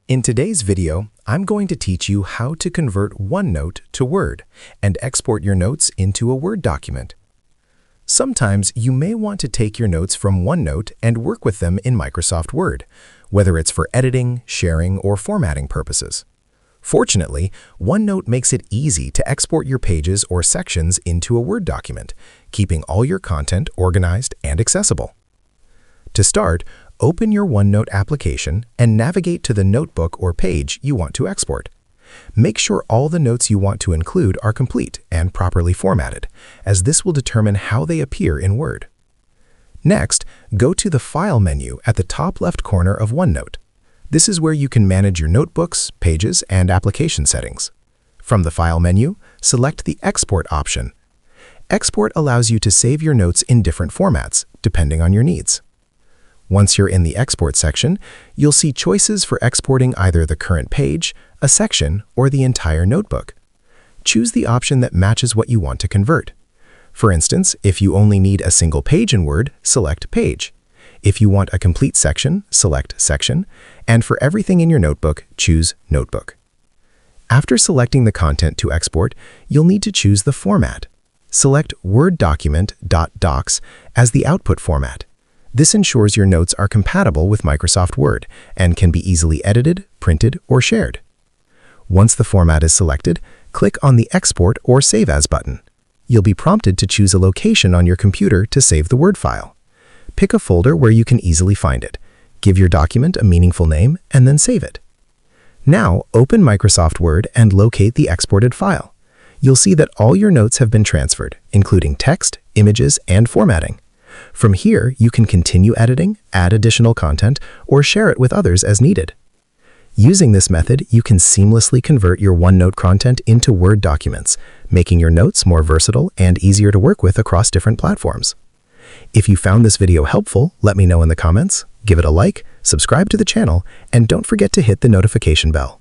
In today's video, I'm going to teach you how to convert OneNote to Word and export your notes into a Word document. Sometimes you may want to take your notes from OneNote and work with them in Microsoft Word, whether it's for editing, sharing, or formatting purposes. Fortunately, OneNote makes it easy to export your pages or sections into a Word document, keeping all your content organized and accessible. To start, open your OneNote application and navigate to the notebook or page you want to export. Make sure all the notes you want to include are complete and properly formatted, as this will determine how they appear in Word. Next, go to the File menu at the top left corner of OneNote. This is where you can manage your notebooks, pages, and application settings. From the File menu, select the Export option. Export allows you to save your notes in different formats, depending on your needs. Once you're in the Export section, you'll see choices for exporting either the current page, a section, or the entire notebook. Choose the option that matches what you want to convert. For instance, if you only need a single page in Word, select Page. If you want a complete section, select Section, and for everything in your notebook, choose Notebook. After selecting the content to export, you'll need to choose the format. Select Word document.docs as the output format. This ensures your notes are compatible with Microsoft Word and can be easily edited, printed, or shared. Once the format is selected, click on the Export or Save As button. You'll be prompted to choose a location on your computer to save the Word file. Pick a folder where you can easily find it. Give your document a meaningful name and then save it. Now, open Microsoft Word and locate the exported file. You'll see that all your notes have been transferred, including text, images, and formatting. From here, you can continue editing, add additional content, or share it with others as needed. Using this method, you can seamlessly convert your OneNote content into Word documents, making your notes more versatile and easier to work with across different platforms. If you found this video helpful, let me know in the comments, give it a like, subscribe to the channel, and don't forget to hit the notification bell.